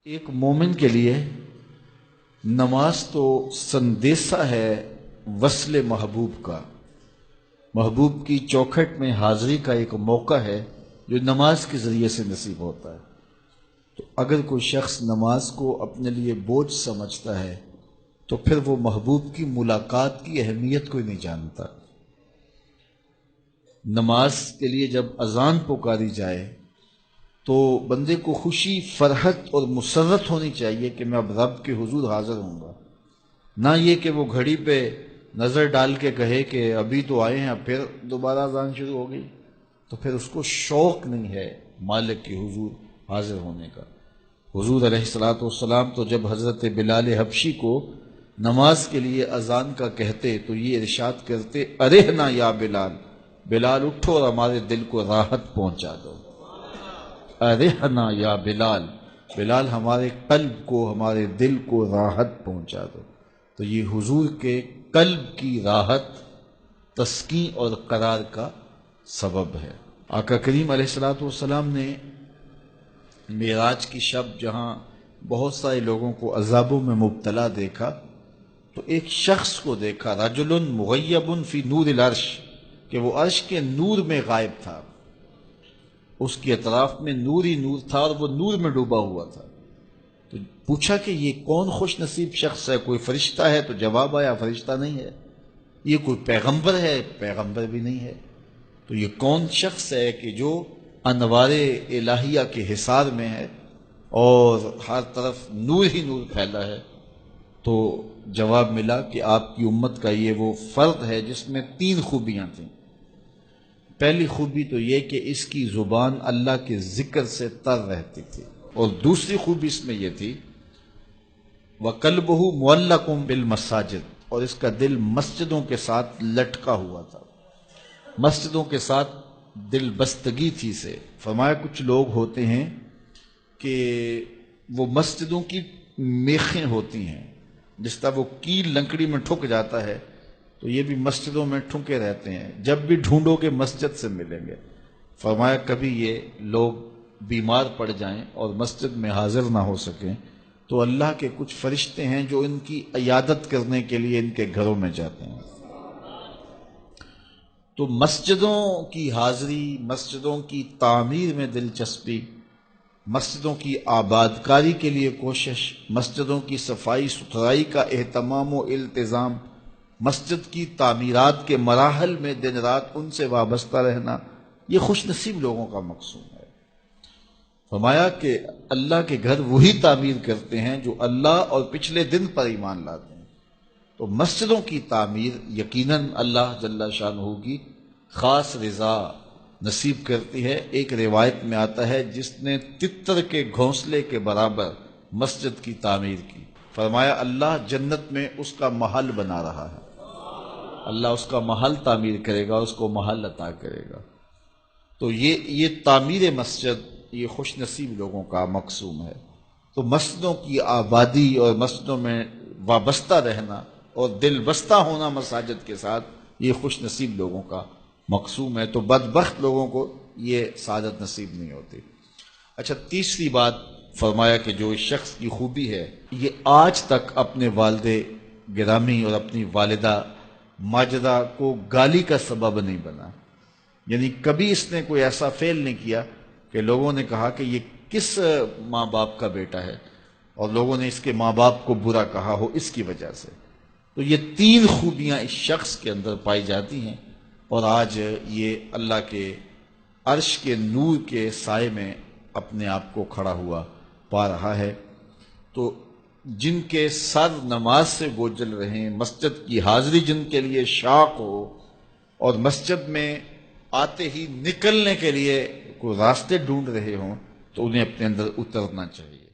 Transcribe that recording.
ایک مومن کے لیے نماز تو سندیسہ ہے وصل محبوب کا، محبوب کی چوکھٹ میں حاضری کا ایک موقع ہے جو نماز کے ذریعے سے نصیب ہوتا ہے۔ تو اگر کوئی شخص نماز کو اپنے لیے بوجھ سمجھتا ہے تو پھر وہ محبوب کی ملاقات کی اہمیت کو ہی نہیں جانتا۔ نماز کے لیے جب اذان پکاری جائے تو بندے کو خوشی، فرحت اور مسرت ہونی چاہیے کہ میں اب رب کے حضور حاضر ہوں گا، نہ یہ کہ وہ گھڑی پہ نظر ڈال کے کہے کہ ابھی تو آئے ہیں اب پھر دوبارہ اذان شروع ہو گئی، تو پھر اس کو شوق نہیں ہے مالک کے حضور حاضر ہونے کا۔ حضور علیہ الصلوۃ والسلام تو جب حضرت بلال حبشی کو نماز کے لیے اذان کا کہتے تو یہ ارشاد کرتے، ارحنا یا بلال، بلال اٹھو اور ہمارے دل کو راحت پہنچا دو۔ ارحنا یا بلال، بلال ہمارے قلب کو، ہمارے دل کو راحت پہنچا دو۔ تو یہ حضور کے قلب کی راحت، تسکین اور قرار کا سبب ہے۔ آقا کریم علیہ الصلوۃ والسلام نے معراج کی شب جہاں بہت سارے لوگوں کو عذابوں میں مبتلا دیکھا تو ایک شخص کو دیکھا، رجل مغیب فی نور العرش، کہ وہ عرش کے نور میں غائب تھا، اس کے اطراف میں نور ہی نور تھا اور وہ نور میں ڈوبا ہوا تھا۔ تو پوچھا کہ یہ کون خوش نصیب شخص ہے؟ کوئی فرشتہ ہے؟ تو جواب آیا فرشتہ نہیں ہے۔ یہ کوئی پیغمبر ہے؟ پیغمبر بھی نہیں ہے۔ تو یہ کون شخص ہے کہ جو انوار الہیہ کے حصار میں ہے اور ہر طرف نور ہی نور پھیلا ہے؟ تو جواب ملا کہ آپ کی امت کا یہ وہ فرد ہے جس میں 3 خوبیاں تھیں۔ پہلی خوبی تو یہ کہ اس کی زبان اللہ کے ذکر سے تر رہتی تھی، اور دوسری خوبی اس میں یہ تھی وَقَلْبُهُ مُعَلَّقٌ بِالْمَسَاجِدِ، اور اس کا دل مسجدوں کے ساتھ لٹکا ہوا تھا، مسجدوں کے ساتھ دل بستگی تھی سے۔ فرمایا کچھ لوگ ہوتے ہیں کہ وہ مسجدوں کی میخیں ہوتی ہیں، جس طرح وہ کیل لکڑی میں ٹھک جاتا ہے تو یہ بھی مسجدوں میں ٹھکے رہتے ہیں، جب بھی ڈھونڈو گے مسجد سے ملیں گے۔ فرمایا کبھی یہ لوگ بیمار پڑ جائیں اور مسجد میں حاضر نہ ہو سکیں تو اللہ کے کچھ فرشتے ہیں جو ان کی عیادت کرنے کے لیے ان کے گھروں میں جاتے ہیں۔ تو مسجدوں کی حاضری، مسجدوں کی تعمیر میں دلچسپی، مسجدوں کی آباد کاری کے لیے کوشش، مسجدوں کی صفائی ستھرائی کا اہتمام و التزام، مسجد کی تعمیرات کے مراحل میں دن رات ان سے وابستہ رہنا، یہ خوش نصیب لوگوں کا مقصود ہے۔ فرمایا کہ اللہ کے گھر وہی تعمیر کرتے ہیں جو اللہ اور پچھلے دن پر ایمان لاتے ہیں۔ تو مسجدوں کی تعمیر یقیناً اللہ جل شانہ کی خاص رضا نصیب کرتی ہے۔ ایک روایت میں آتا ہے جس نے تتر کے گھونسلے کے برابر مسجد کی تعمیر کی، فرمایا اللہ جنت میں اس کا محل بنا رہا ہے، اللہ اس کا محل تعمیر کرے گا، اس کو محل عطا کرے گا۔ تو یہ تعمیر مسجد یہ خوش نصیب لوگوں کا مقصود ہے۔ تو مسجدوں کی آبادی اور مسجدوں میں وابستہ رہنا اور دل بستہ ہونا مساجد کے ساتھ، یہ خوش نصیب لوگوں کا مقصود ہے۔ تو بدبخت لوگوں کو یہ سعادت نصیب نہیں ہوتی۔ اچھا، تیسری بات فرمایا کہ جو اس شخص کی خوبی ہے یہ آج تک اپنے والد گرامی اور اپنی والدہ ماجدہ کو گالی کا سبب نہیں بنا، یعنی کبھی اس نے کوئی ایسا فعل نہیں کیا کہ لوگوں نے کہا کہ یہ کس ماں باپ کا بیٹا ہے اور لوگوں نے اس کے ماں باپ کو برا کہا ہو اس کی وجہ سے۔ تو یہ 3 خوبیاں اس شخص کے اندر پائی جاتی ہیں، اور آج یہ اللہ کے عرش کے نور کے سائے میں اپنے آپ کو کھڑا ہوا پا رہا ہے۔ تو جن کے سر نماز سے گوجل رہیں، مسجد کی حاضری جن کے لیے شوق ہو اور مسجد میں آتے ہی نکلنے کے لیے کوئی راستے ڈھونڈ رہے ہوں، تو انہیں اپنے اندر اترنا چاہیے۔